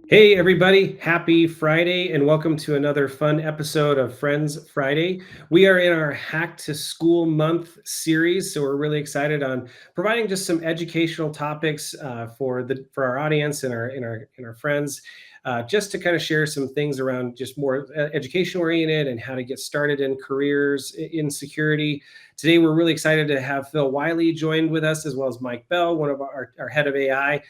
Hey, everybody. Happy Friday, and welcome to another fun episode of Friends Friday. We are in our Hack to School Month series, so we're really excited on providing just some educational topics for our audience and our friends, just to kind of share some things around just more education oriented and how to get started in careers in security. Today, we're really excited to have Phil Wylie joined with us, as well as Mike Bell, one of our head of AI.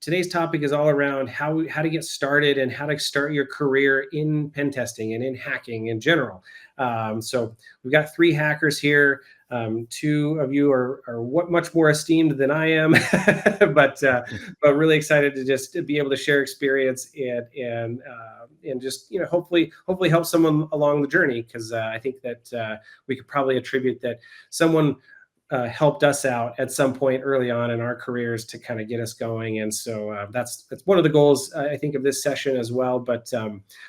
Today's topic is all around how to get started and how to start your career in pen testing and in hacking in general. So we've got three hackers here. Two of you are much more esteemed than I am, but really excited to just be able to share experience and just hopefully help someone along the journey, because I think that we could probably attribute that someone helped us out at some point early on in our careers to kind of get us going. And so that's one of the goals, I think, of this session as well. But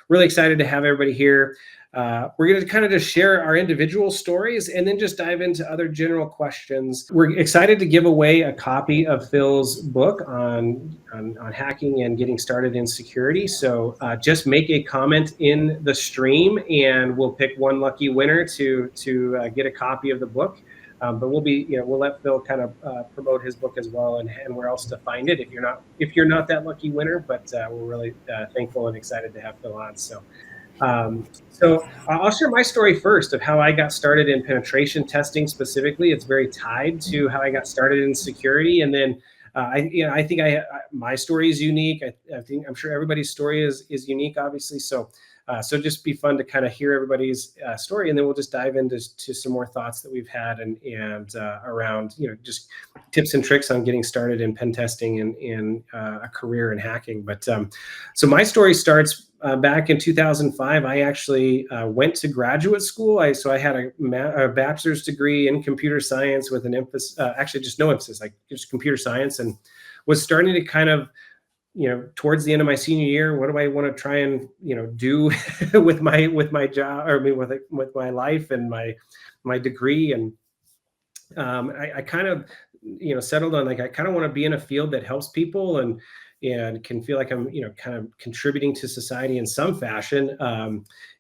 really excited to have everybody here. We're going to kind of just share our individual stories and then just dive into other general questions. We're excited to give away a copy of Phil's book on hacking and getting started in security. So just make a comment in the stream and we'll pick one lucky winner to get a copy of the book. But we'll let Phil kind of promote his book as well, and where else to find it if you're not that lucky winner. But we're really thankful and excited to have Phil on. So I'll share my story first of how I got started in penetration testing specifically. It's very tied to how I got started in security, and then I think my story is unique. I'm sure everybody's story is unique, obviously. So just be fun to kind of hear everybody's story, and then we'll just dive into some more thoughts that we've had and around just tips and tricks on getting started in pen testing and in a career in hacking. But so my story starts back in 2005. I actually went to graduate school. I had a bachelor's degree in computer science with an emphasis, actually just no emphasis, like just computer science, and was starting to kind of towards the end of my senior year, what do I want to try and do with my job, or with my life and my degree. And I kind of settled on, like, I kind of want to be in a field that helps people and can feel like I'm kind of contributing to society in some fashion.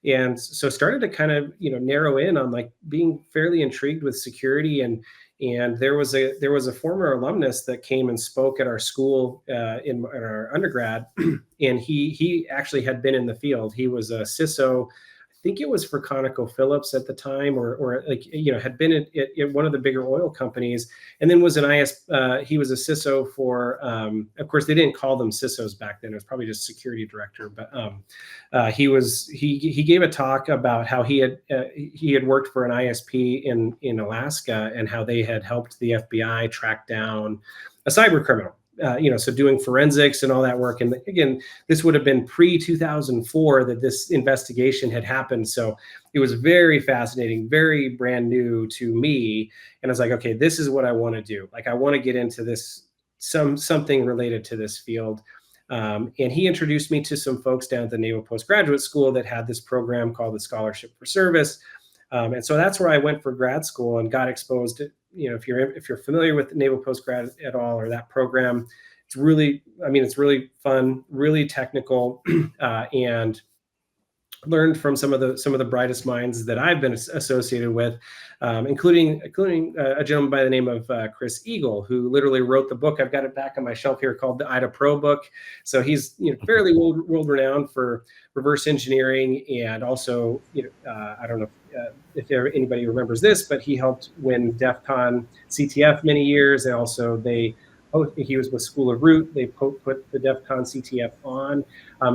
And so started to kind of narrow in on, like, being fairly intrigued with security. And there was a former alumnus that came and spoke at our school in our undergrad, and he actually had been in the field. He was a CISO. I think it was for ConocoPhillips at the time, or had been at one of the bigger oil companies, and then was an he was a CISO for, of course, they didn't call them CISOs back then. It was probably just security director. But he gave a talk about how he had worked for an ISP in Alaska, and how they had helped the FBI track down a cyber criminal. So doing forensics and all that work. And again, this would have been pre-2004 that this investigation had happened. So it was very fascinating, very brand new to me. And I was like, okay, this is what I want to do. Like, I want to get into this, something related to this field. And he introduced me to some folks down at the Naval Postgraduate School that had this program called the Scholarship for Service. And so that's where I went for grad school and got exposed to, if you're familiar with Naval Postgrad at all, or that program, it's really fun, really technical, and learned from some of the brightest minds that I've been associated with, including a gentleman by the name of Chris Eagle, who literally wrote the book. I've got it back on my shelf here, called the IDA Pro book. So he's fairly world renowned for reverse engineering, and also I don't know if anybody remembers this, but he helped win DEF CON CTF many years, and also he was with School of Root. They put the DEF CON CTF on.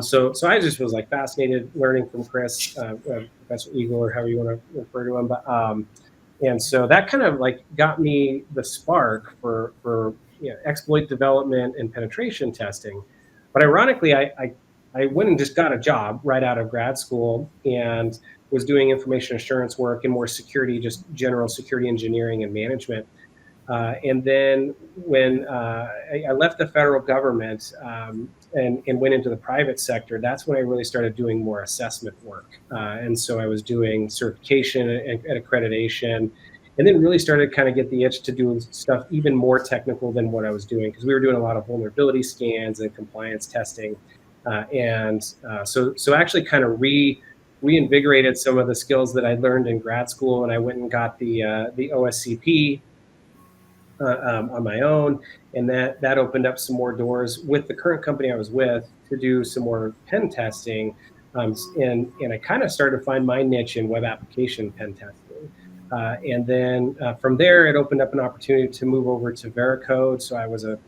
So I just was, like, fascinated learning from Chris, Professor Eagle, or however you want to refer to him. But and so that kind of, like, got me the spark for exploit development and penetration testing. But ironically, I went and just got a job right out of grad school, and was doing information assurance work and more security, just general security engineering and management. And then when I left the federal government and went into the private sector, that's when I really started doing more assessment work. And so I was doing certification and accreditation, and then really started to kind of get the itch to do stuff even more technical than what I was doing, because we were doing a lot of vulnerability scans and compliance testing. So actually kind of reinvigorated some of the skills that I learned in grad school, and I went and got the OSCP on my own, and that opened up some more doors with the current company I was with to do some more pen testing, and I kind of started to find my niche in web application pen testing. And then from there, it opened up an opportunity to move over to Veracode. So I was a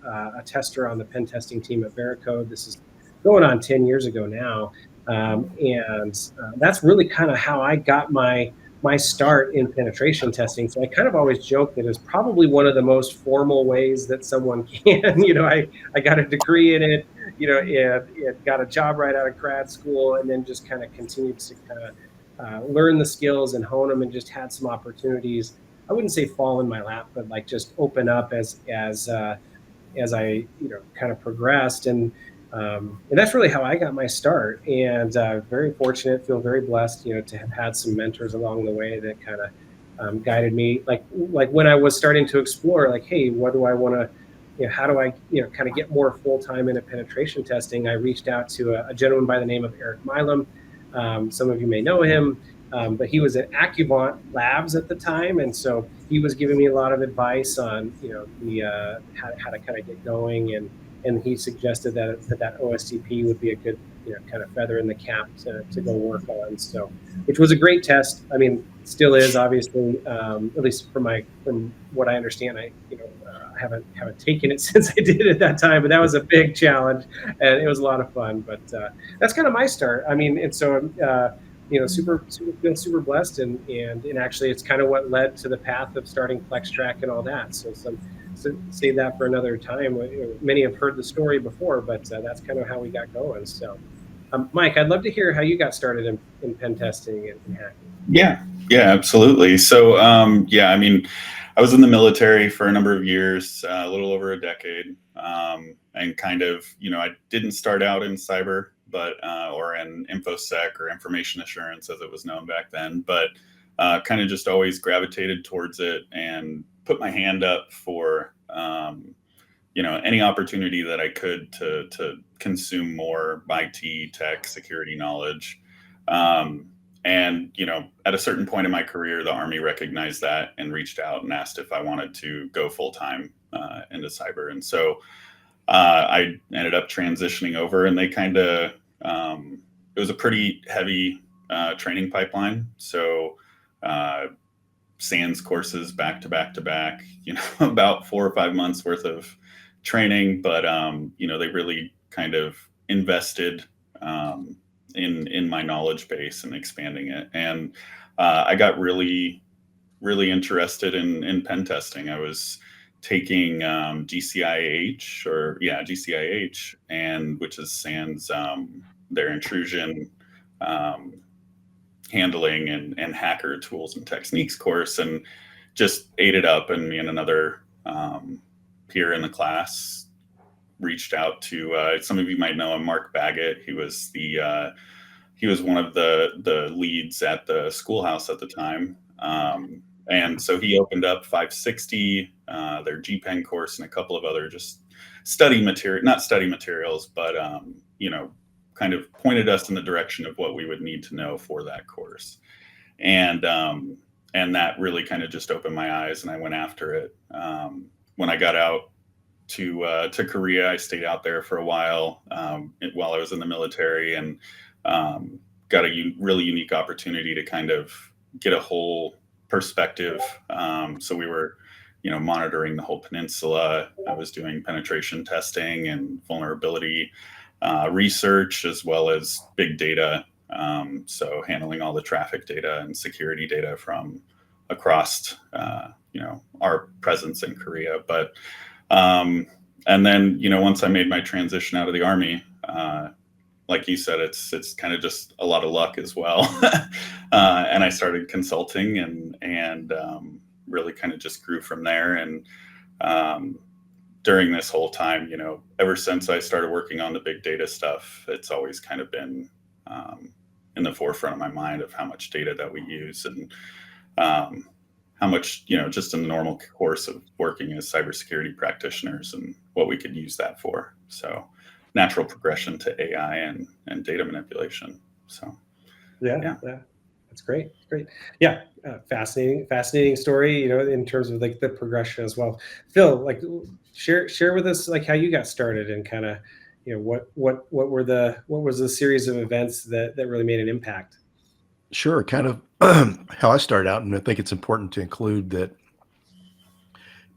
tester on the pen testing team at Veracode. This is going on 10 years ago now. And that's really kind of how I got my start in penetration testing. So I kind of always joke that it's probably one of the most formal ways that someone can. I got a degree in it, and got a job right out of grad school, and then just kind of continued to kind of learn the skills and hone them, and just had some opportunities. I wouldn't say fall in my lap, but like just open up as I kind of progressed, and that's really how I got my start. And very fortunate, feel very blessed, to have had some mentors along the way that kind of guided me. Like when I was starting to explore, like, hey, what do I want to, how do I, kind of get more full time into penetration testing? I reached out to a gentleman by the name of Eric Milam. Some of you may know him. But he was at Accuvant Labs at the time, and so he was giving me a lot of advice on the how to kind of get going, and he suggested that OSCP would be a good kind of feather in the cap to go work on. So, which was a great test. I mean, still is, obviously, at least from what I understand. I haven't taken it since I did it at that time, but that was a big challenge, and it was a lot of fun. But that's kind of my start. I mean, and so. Feel super blessed, and actually, it's kind of what led to the path of starting FlexTrack and all that. So save that for another time. Many have heard the story before, but that's kind of how we got going. So, Mike, I'd love to hear how you got started in pen testing and hacking. Yeah, absolutely. So, I mean, I was in the military for a number of years, a little over a decade, and kind of, I didn't start out in cyber, but or in infosec or information assurance as it was known back then, but kind of just always gravitated towards it and put my hand up for any opportunity that I could to consume more IT, tech, security knowledge. And at a certain point in my career, the Army recognized that and reached out and asked if I wanted to go full time into cyber, and so I ended up transitioning over, and they kind of it was a pretty heavy training pipeline. So SANS courses back to back to back, about 4 or 5 months worth of training, but they really kind of invested in my knowledge base and expanding it. And I got really, really interested in pen testing. I was taking GCIH, and which is SANS, their intrusion handling and hacker tools and techniques course, and just ate it up. And me and another peer in the class reached out to some of you might know him, Mark Baggett. He was one of the leads at the schoolhouse at the time. And so he opened up 560, their GPen course, and a couple of other just not study materials, but kind of pointed us in the direction of what we would need to know for that course. And that really kind of just opened my eyes, and I went after it. When I got out to Korea, I stayed out there for a while while I was in the military, and got a really unique opportunity to kind of get a whole perspective. So we were, monitoring the whole peninsula. I was doing penetration testing and vulnerability research, as well as big data. So handling all the traffic data and security data from across, our presence in Korea. But, and then, once I made my transition out of the Army, like you said, it's kind of just a lot of luck as well. And I started consulting and really kind of just grew from there. And during this whole time, ever since I started working on the big data stuff, it's always kind of been in the forefront of my mind of how much data that we use, and how much, just in the normal course of working as cybersecurity practitioners, and what we could use that for. So natural progression to AI and data manipulation. So Yeah, yeah. yeah, that's great. Great. Yeah, fascinating story. In terms of like the progression as well. Phil, like share with us like how you got started and kind of, what was the series of events that really made an impact. Sure, kind of how I started out, and I think it's important to include that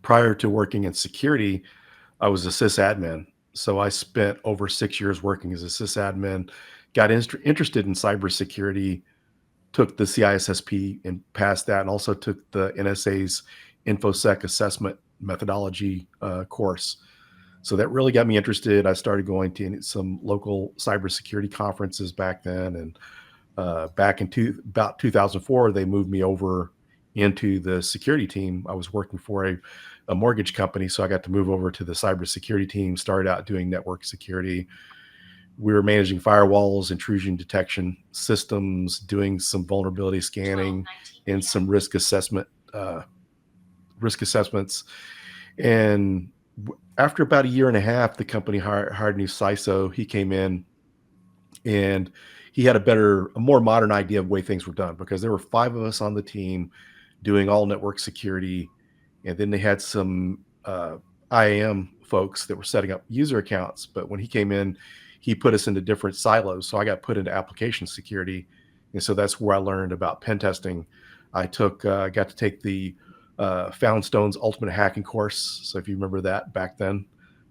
prior to working in security, I was a sysadmin. So I spent over 6 years working as a sysadmin, got interested in cybersecurity, took the CISSP and passed that, and also took the NSA's InfoSec assessment methodology course. So that really got me interested. I started going to some local cybersecurity conferences back then, and back in about 2004, they moved me over into the security team. I was working for a mortgage company, so I got to move over to the cybersecurity team. Started out doing network security. We were managing firewalls, intrusion detection systems, doing some vulnerability scanning, and some risk assessments. And after about a year and a half, the company hired a new CISO. He came in and he had a more modern idea of the way things were done, because there were 5 of us on the team doing all network security. And then they had some IAM folks that were setting up user accounts. But when he came in, he put us into different silos. So I got put into application security. And so that's where I learned about pen testing. Got to take the Foundstone's Ultimate Hacking course. So if you remember that back then,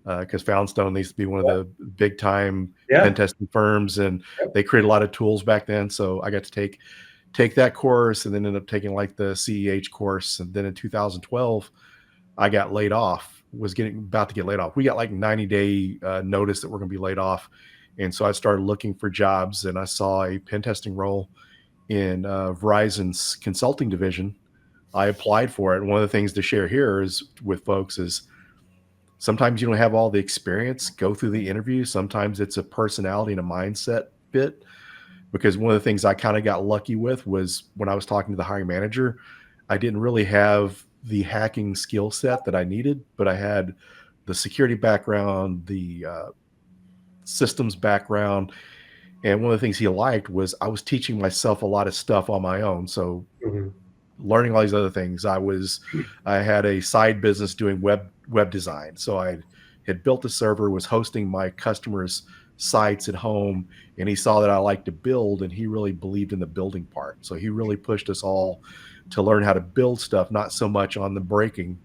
because Foundstone used to be one of the big time pen Yeah. testing firms, and Yep. they created a lot of tools back then. So I got to take that course, and then ended up taking like the CEH course. And then in 2012, I got laid off, about to get laid off. We got like 90-day notice that we're going to be laid off. And so I started looking for jobs, and I saw a pen testing role in Verizon's consulting division. I applied for it. And one of the things to share here is with folks is sometimes you don't have all the experience, go through the interview. Sometimes it's a personality and a mindset fit. Because one of the things I kind of got lucky with was when I was talking to the hiring manager, I didn't really have the hacking skill set that I needed, but I had the security background, the systems background. And one of the things he liked was I was teaching myself a lot of stuff on my own. So Mhm. learning all these other things. I had a side business doing web design. So I had built a server, was hosting my customers' sites at home, and he saw that I like to build, and he really believed in the building part. So he really pushed us all to learn how to build stuff, not so much on the breaking,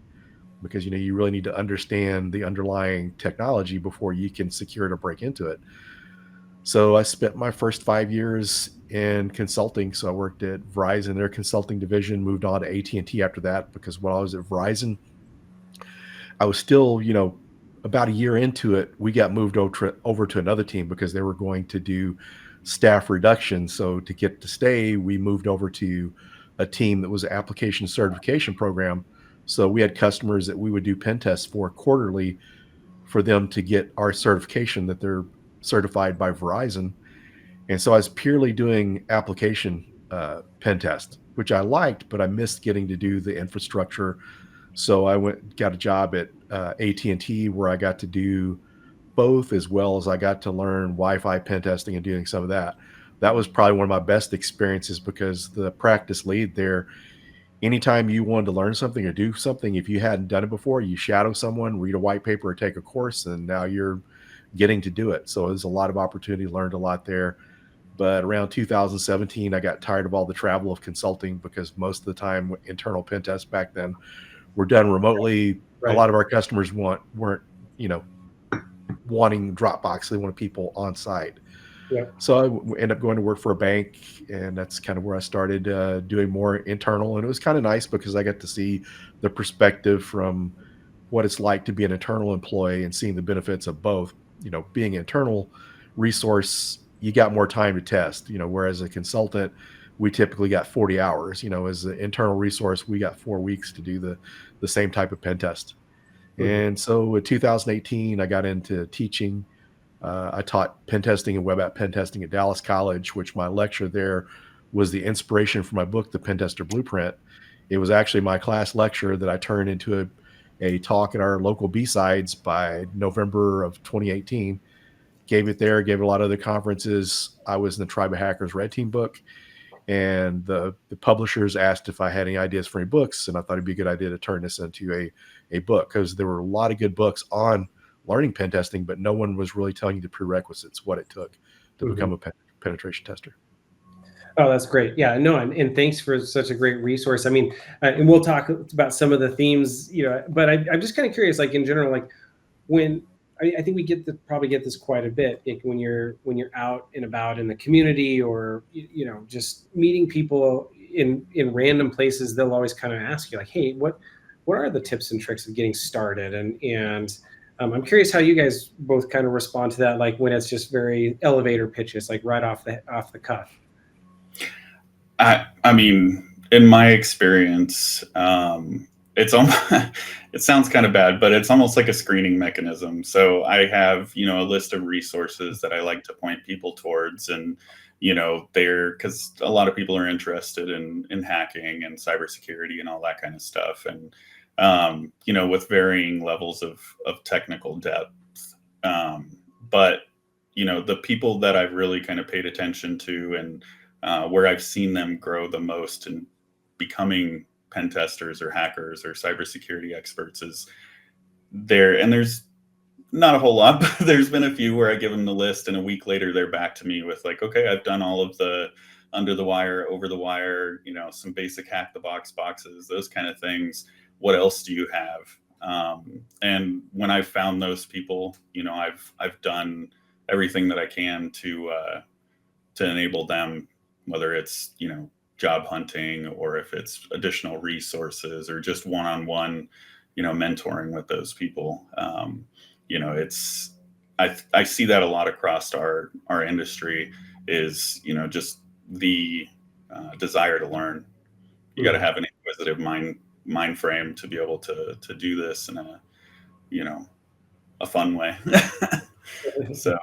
because you really need to understand the underlying technology before you can secure it or break into it. So I spent my first 5 years in consulting. So I worked at Verizon, their consulting division, moved on to AT&T after that, because when I was at Verizon, I was still, about a year into it, we got moved over to another team because they were going to do staff reduction. So to get to stay, we moved over to a team that was an application certification program. So we had customers that we would do pen tests for quarterly for them to get our certification that they're certified by Verizon. And so I was purely doing application pen test, which I liked, but I missed getting to do the infrastructure. So I got a job at AT&T where I got to do both, as well as I got to learn Wi-Fi pen testing and doing some of that. That was probably one of my best experiences, because the practice lead there, anytime you wanted to learn something or do something, if you hadn't done it before, you shadow someone, read a white paper, or take a course, and now you're getting to do it. So there's a lot of opportunity, learned a lot there. But around 2017, I got tired of all the travel of consulting, because most of the time internal pen tests back then were done remotely. A Right. lot of our customers weren't, wanting Dropbox. They wanted people on site. Yeah. So I ended up going to work for a bank, and that's kind of where I started doing more internal. And it was kind of nice because I got to see the perspective from what it's like to be an internal employee and seeing the benefits of both. Being an internal resource, you got more time to test, whereas a consultant, we typically got 40 hours. As an internal resource, we got 4 weeks to do the same type of pen test. Mhm. And so in 2018, I got into teaching. I taught pen testing and web app pen testing at Dallas College, which my lecture there was the inspiration for my book, The Pentester Blueprint. It was actually my class lecture that I turned into a talk at our local B-Sides by November of 2018. Gave it there, gave it a lot of other conferences. I was in the Tribe of Hackers Red Team book, and the publishers asked if I had any ideas for any books, and I thought it'd be a good idea to turn this into a book, because there were a lot of good books on learning pen testing, but no one was really telling you the prerequisites, what it took to become a penetration tester. Oh, that's great. Yeah, no, and thanks for such a great resource. I mean, and we'll talk about some of the themes, but I'm just kind of curious, like in general, like when I think we probably get this quite a bit, like when you're out and about in the community, or just meeting people in random places, they'll always kind of ask you like, hey, what are the tips and tricks of getting started? And I'm curious how you guys both kind of respond to that, like when it's just very elevator pitches, like right off the cuff. I mean, in my experience, it's almost, it sounds kind of bad, but it's almost like a screening mechanism. So I have, a list of resources that I like to point people towards, and, because a lot of people are interested in hacking and cybersecurity and all that kind of stuff. And, with varying levels of technical depth. But, the people that I've really kind of paid attention to, and where I've seen them grow the most in becoming pen testers or hackers or cybersecurity experts is there. And there's not a whole lot, but there's been a few where I give them the list, and a week later they're back to me with like, okay, I've done all of the under the wire, over the wire, some basic hack the box boxes, those kind of things. What else do you have? And when I've found those people, I've done everything that I can to enable them, whether it's, job hunting, or if it's additional resources, or just one-on-one, mentoring with those people. I see that a lot across our industry is, just the desire to learn. You got to have an inquisitive mind frame to be able to do this in a fun way. So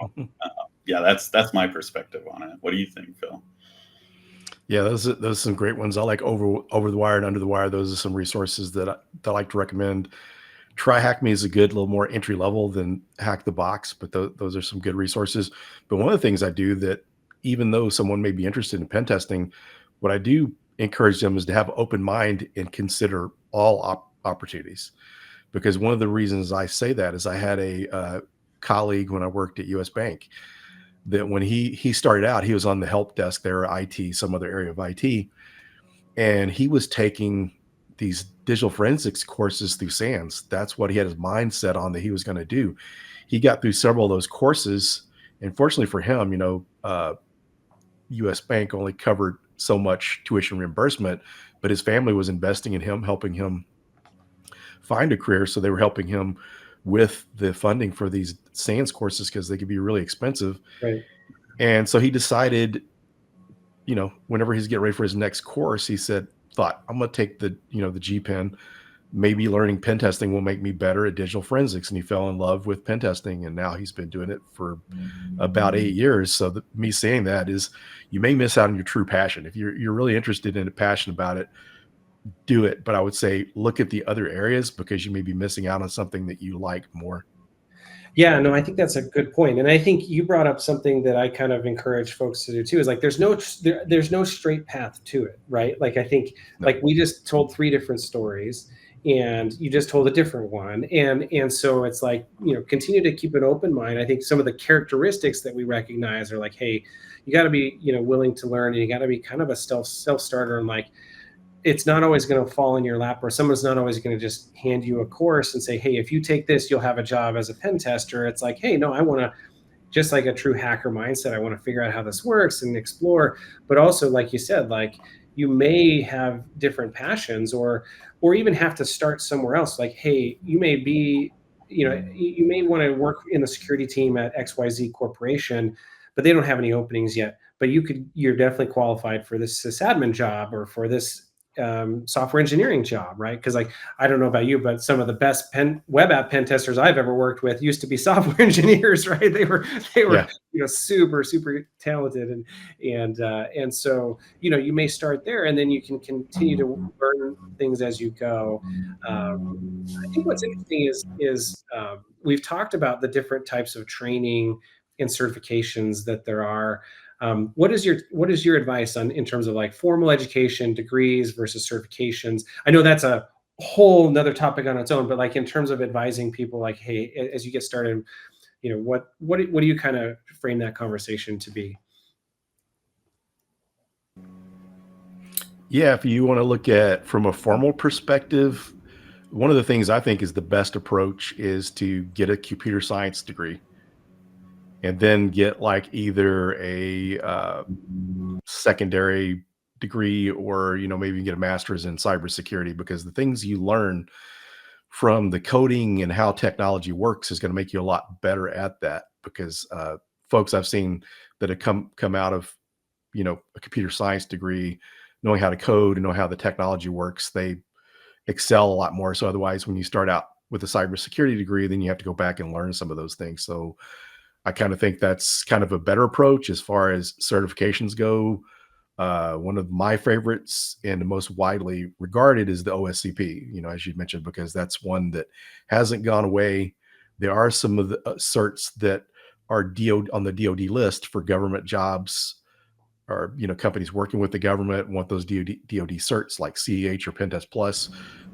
yeah, that's my perspective on it. What do you think, Phil? Yeah, those are some great ones. I like over the wire and under the wire. Those are some resources that I like to recommend. Try Hack Me is a good, little more entry level than Hack the Box, but those are some good resources. But one of the things I do, that even though someone may be interested in pen testing, what I do encourage them is to have an open mind and consider all opportunities. Because one of the reasons I say that is I had a colleague when I worked at US Bank, that when he started out, he was on the help desk there, IT, some other area of IT, and he was taking these digital forensics courses through SANS. That's what he had his mind set on, that he was going to do. He got through several of those courses, and fortunately for him, US Bank only covered so much tuition reimbursement, but his family was investing in him, helping him find a career. So they were helping him with the funding for these SANS courses, because they could be really expensive. Right. And so he decided, whenever he's getting ready for his next course, he thought, I'm going to take the G Pen. Maybe learning pen testing will make me better at digital forensics. And he fell in love with pen testing, and now he's been doing it for about 8 years. So me saying that is, you may miss out on your true passion. If you're really interested in it, passionate about it, do it. But I would say look at the other areas, because you may be missing out on something that you like more. Yeah, no, I think that's a good point. And I think you brought up something that I kind of encourage folks to do too, is like, there's no straight path to it, right? Like, I think like we just told 3 different stories, and you just told a different one. And so it's like, continue to keep an open mind. I think some of the characteristics that we recognize are like, hey, you got to be, willing to learn, and you got to be kind of a self-starter, and like, it's not always going to fall in your lap, or someone's not always going to just hand you a course and say, hey, if you take this, you'll have a job as a pen tester. It's like, hey, no, I want to, just like a true hacker mindset, I want to figure out how this works and explore. But also, like you said, like, you may have different passions, or even have to start somewhere else. Like, hey, you may be, you may want to work in the security team at XYZ Corporation, but they don't have any openings yet. But you're definitely qualified for this sysadmin job, or for this software engineering job, right? Because like, I don't know about you, but some of the best web app pen testers I've ever worked with used to be software engineers, right? They were Yeah. super talented, and so you may start there, and then you can continue to learn things as you go. I think what's interesting is we've talked about the different types of training and certifications that there are. What is your advice on in terms of like formal education, degrees versus certifications? I know that's a whole another topic on its own, but like in terms of advising people, like, hey, as you get started, what do you kind of frame that conversation to be? Yeah, if you want to look at from a formal perspective, one of the things I think is the best approach is to get a computer science degree and then get like either a secondary degree or maybe get a master's in cybersecurity, because the things you learn from the coding and how technology works is going to make you a lot better at that. Because folks I've seen that have come out of a computer science degree, knowing how to code and know how the technology works, they excel a lot more. So otherwise, when you start out with a cybersecurity degree, then you have to go back and learn some of those things. So I kind of think that's kind of a better approach as far as certifications go. One of my favorites and the most widely regarded is the OSCP, as you mentioned, because that's one that hasn't gone away. There are some of the certs that are on the DoD list for government jobs, or companies working with the government want those DoD certs like CEH or Pentest Plus.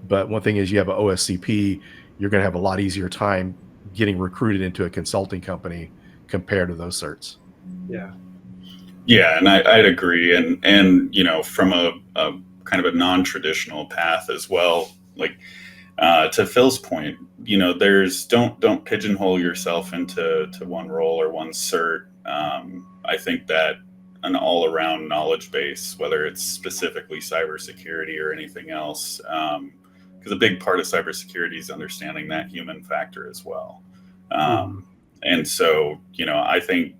But one thing is, you have an OSCP, you're going to have a lot easier time getting recruited into a consulting company compared to those certs. Yeah. Yeah, and I'd agree. And from a kind of a non-traditional path as well, like to Phil's point, there's don't pigeonhole yourself into one role or one cert. I think that an all-around knowledge base, whether it's specifically cybersecurity or anything else, because a big part of cybersecurity is understanding that human factor as well. And so, I think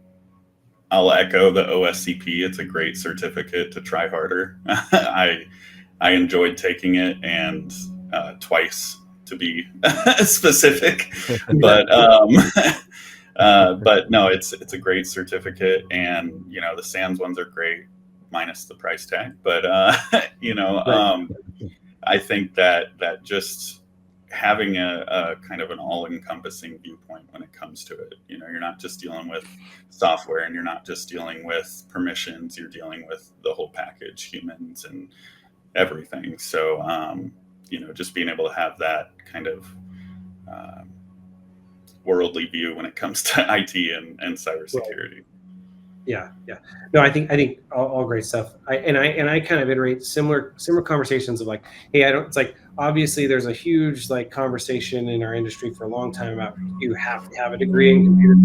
I'll echo the OSCP. It's a great certificate to try harder. I enjoyed taking it, and twice to be specific, but no, it's a great certificate, and the SANS ones are great, minus the price tag. But I think that just having a kind of an all-encompassing viewpoint when it comes to it. You're not just dealing with software, and you're not just dealing with permissions. You're dealing with the whole package, humans and everything. So, just being able to have that kind of worldly view when it comes to IT and cybersecurity. Yeah. No, I think all great stuff. I kind of iterate similar conversations of like, hey, it's like, obviously there's a huge like conversation in our industry for a long time about you have to have a degree in computer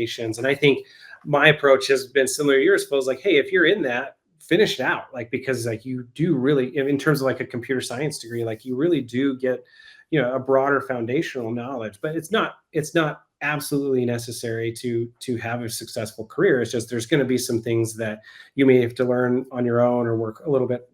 science, and I think my approach has been similar to yours. Feels like, hey, if you're in that, finish it out, like, because like you do really, in terms of like a computer science degree, like you really do get a broader foundational knowledge, but it's not absolutely necessary to have a successful career. It's just there's going to be some things that you may have to learn on your own or work a little bit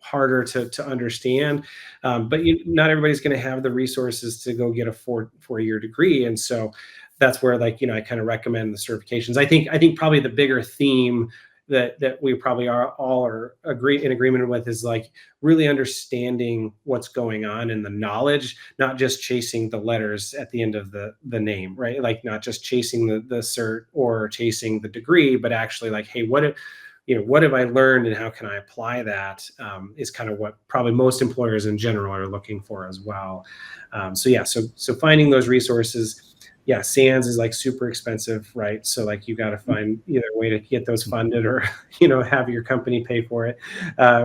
harder to understand. But not everybody's going to have the resources to go get a four-year degree, and so that's where I kind of recommend the certifications. I think probably the bigger theme that we probably are in agreement with is like really understanding what's going on in the knowledge, not just chasing the letters at the end of the name, right? Like not just chasing the cert or chasing the degree, but actually like, hey, what have I learned and how can I apply that, is kind of what probably most employers in general are looking for as well. So finding those resources. Yeah, SANS is like super expensive, right? So like you got to find either way to get those funded or have your company pay for it,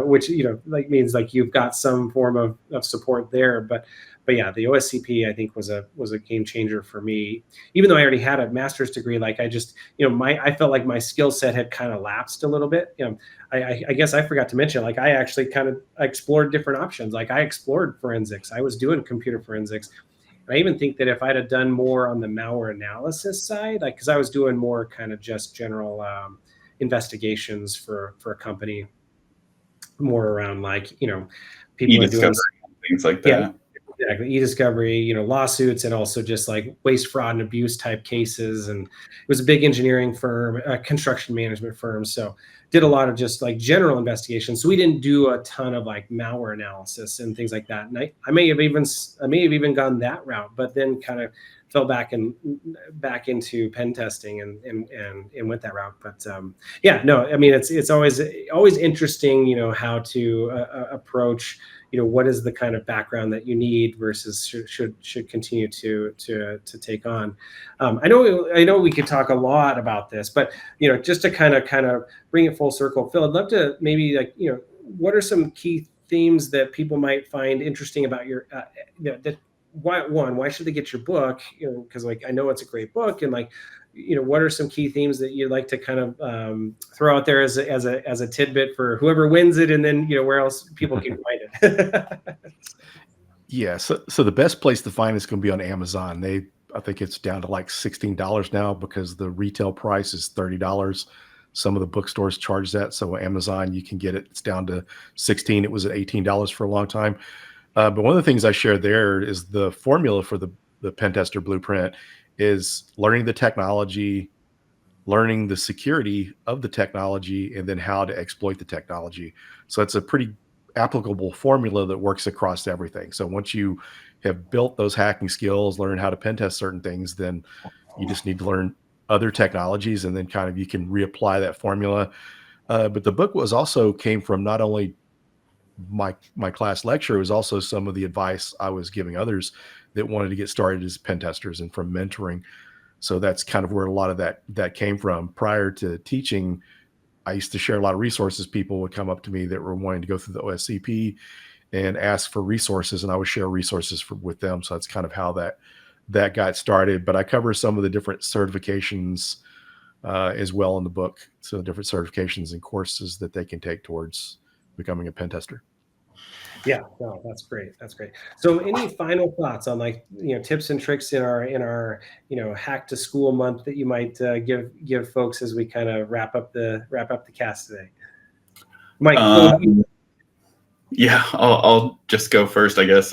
which like means like you've got some form of support there. But yeah, the OSCP I think was a game changer for me. Even though I already had a master's degree, like I just I felt like my skill set had kind of lapsed a little bit. I guess I forgot to mention, like I actually kind of explored different options. Like I explored forensics. I was doing computer forensics. I even think that if I'd have done more on the malware analysis side, like because I was doing more kind of just general investigations for a company, more around like people are doing things like that. Yeah, exactly. E-discovery, lawsuits, and also just like waste, fraud, and abuse type cases. And it was a big engineering firm, a construction management firm. So did a lot of just like general investigations. So we didn't do a ton of like malware analysis and things like that. And I may have even gone that route, but then kind of fell back into pen testing and went that route. But yeah, no, I mean, it's always interesting, how to approach, what is the kind of background that you need versus should continue to take on. I know we could talk a lot about this, but just to kind of bring it full circle, Phil, I'd love to maybe what are some key themes that people might find interesting about your why should they get your book? Because I know it's a great book, and what are some key themes that you'd like to kind of throw out there as a tidbit for whoever wins it, and then where else people can find it? Yeah, so the best place to find it's going to be on Amazon. I think it's down to like $16 now because the retail price is $30. Some of the bookstores charge that. So Amazon, you can get it. It's down to $16. It was at $18 for a long time. But one of the things I share there is the formula for the Pentester Blueprint is learning the technology, learning the security of the technology, and then how to exploit the technology. So it's a pretty applicable formula that works across everything. So once you have built those hacking skills, learn how to pen test certain things, then you just need to learn other technologies, and then kind of you can reapply that formula. But the book came from not only my class lecture, it was also some of the advice I was giving others that wanted to get started as pen testers and from mentoring. So that's kind of where a lot of that came from. Prior to teaching, I used to share a lot of resources. People would come up to me that were wanting to go through the OSCP and ask for resources, and I would share resources with them. So that's kind of how that got started. But I cover some of the different certifications as well in the book. So different certifications and courses that they can take towards becoming a pen tester. Yeah, no, that's great. That's great. So any final thoughts on tips and tricks in our hack to school month that you might give folks as we kind of wrap up the cast today? Mike, yeah, I'll just go first, I guess.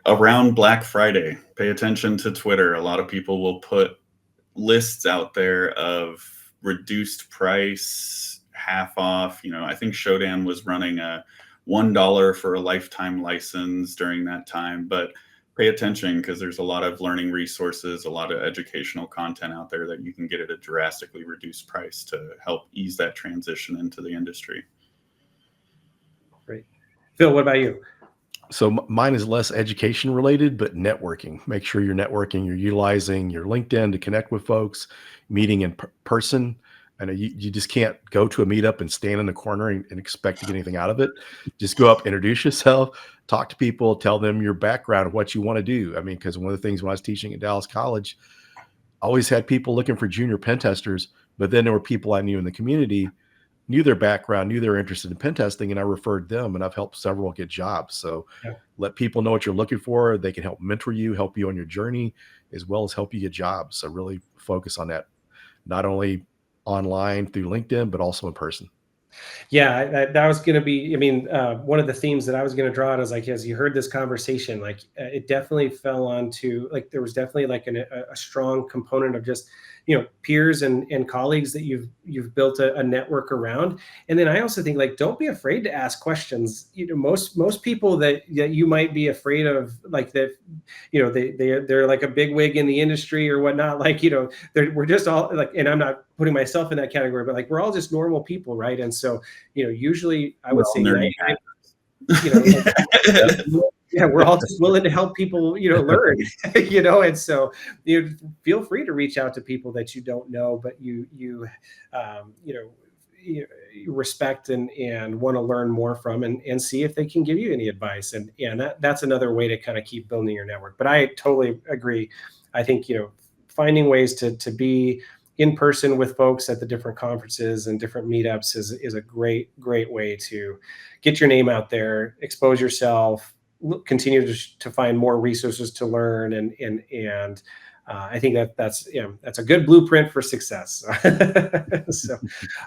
Around Black Friday, pay attention to Twitter. A lot of people will put lists out there of reduced price, half off. I think Shodan was running a $1 for a lifetime license during that time, but pay attention because there's a lot of learning resources, a lot of educational content out there that you can get at a drastically reduced price to help ease that transition into the industry. Great. Phil, what about you? So mine is less education related, but networking. Make sure you're networking, you're utilizing your LinkedIn to connect with folks, meeting in person. I know you just can't go to a meetup and stand in the corner and expect to get anything out of it. Just go up, introduce yourself, talk to people, tell them your background, what you want to do. I mean, because one of the things when I was teaching at Dallas College, I always had people looking for junior pen testers, but then there were people I knew in the community, knew their background, knew they were interested in pen testing, and I referred them, and I've helped several get jobs. So Let people know what you're looking for. They can help mentor you, help you on your journey, as well as help you get jobs. So really focus on that, not only online through LinkedIn, but also in person. Yeah, that was going to be, one of the themes that I was going to draw out is as you heard this conversation, it definitely fell onto, there was definitely a strong component of just, peers and colleagues that you've built a network around. And then I also think don't be afraid to ask questions. Most people that you might be afraid of, that, they're like a big wig in the industry or whatnot. We're just all and I'm not putting myself in that category, but we're all just normal people, right? And so, usually I would say, we're all just willing to help people, learn, and so feel free to reach out to people that you don't know, but you respect and want to learn more from and see if they can give you any advice. And that's another way to kind of keep building your network. But I totally agree. I think, finding ways to be in person with folks at the different conferences and different meetups is a great way to get your name out there, expose yourself, continue to find more resources to learn, and I think that's a good blueprint for success. So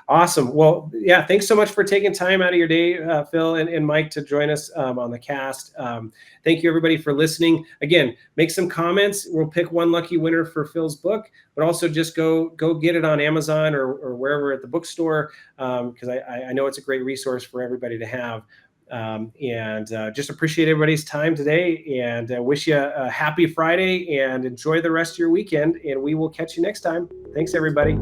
awesome. Well, yeah, thanks so much for taking time out of your day, Phil and Mike, to join us on the cast. Thank you, everybody, for listening. Again, make some comments. We'll pick one lucky winner for Phil's book, but also just go get it on Amazon or wherever at the bookstore, because I know it's a great resource for everybody to have. And just appreciate everybody's time today, and wish you a happy Friday, and enjoy the rest of your weekend. And we will catch you next time. Thanks, everybody.